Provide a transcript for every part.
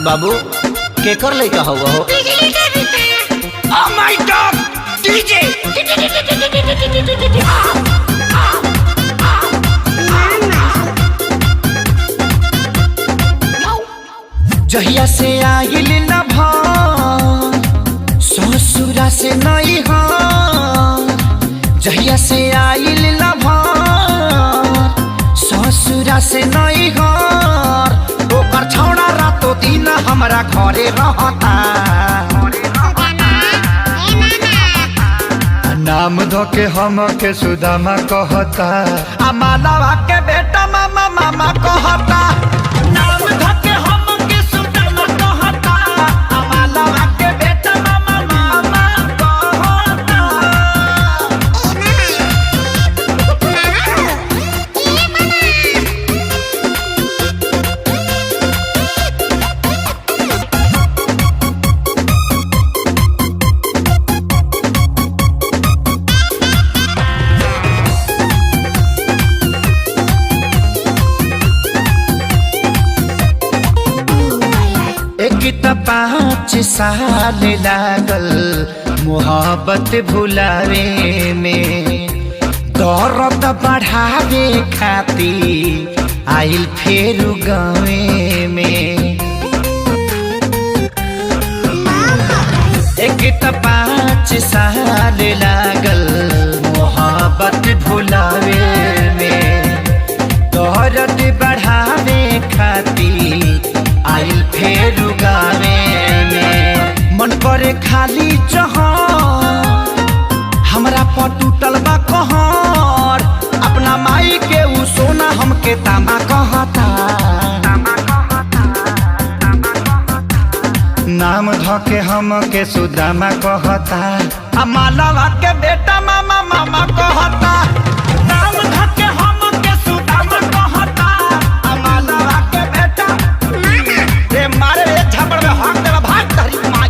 बाबू केकर लइका हुआ हो? Oh my God! DJ! जहिया से आइल न ससुरा से नहीं हो, जहिया से आइल न ससुरा से नहीं हो, ओकर छौड़ा रातो दिन हमरा घरे रहता। नाम धो के हम के सुदामा कहता, आ मालवा के बेटा मामा मामा कहता। नाम धो के हम के सुदामा कहता, आ मालवा के बेटा मामा मामा कहता। एक त 5 साल लागल मोहब्बत भुलावे में, दर्द बढ़ावे खातिर आइल फेर गाँवे में। एक त 5 साल लागल मोहब्बत भुलावे में, दर्द बढ़ावे खातिर आइल फेर गावे में। मन करे खाली जहर हमरा पर टूटल बा कहर, अपना माई के उ सोना हमके तामा कहता। नाम धो के हम के सुदामा कहता, आ मालवा के बेटा मामा मामा कहता। नाम धो के हम के सुदामा कहता, आ मालवा के बेटा रे मारे रे झपड़ में हाथ देवा भाग तरी माई।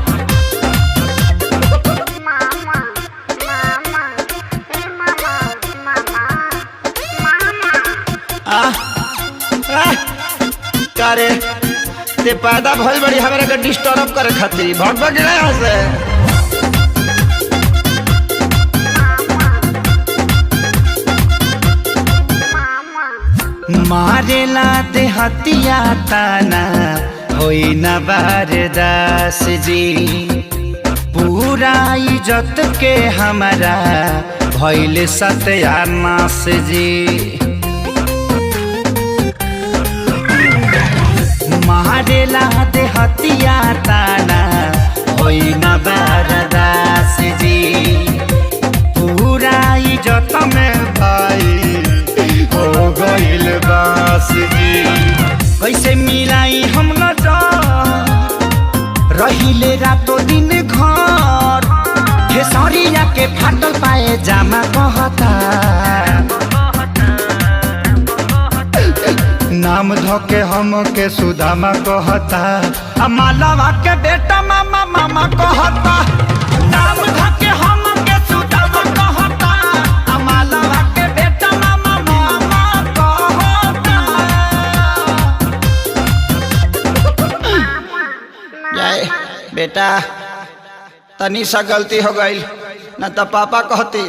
करे ते पैदा भइल बड़ी हमरा के डिस्टर्ब करे खातिर भग भग गए यहाँ से। मारेला दे हतिया ताना होई न बारदास जी, पूरा इज्जत के हमारा भइल सत्यानाश जी। मारेला दे हतिया ताना होई न बारदास जी, पूरा इज्जत में भाई हो गइल बास जी। कैसे मिलाई हम न रहिले रातो दिन घर, खेसरिया के फाटल पाए जामा कहता। नाम धो के हम के सुदामा कहता, आ मालवा के बेटा मामा मामा कहता। नाम धो के हम के सुदामा कहता, आ मालवा के बेटा मामा मामा कहता। जाए बेटा तनी सा गलती हो गई, न तो पापा कहती।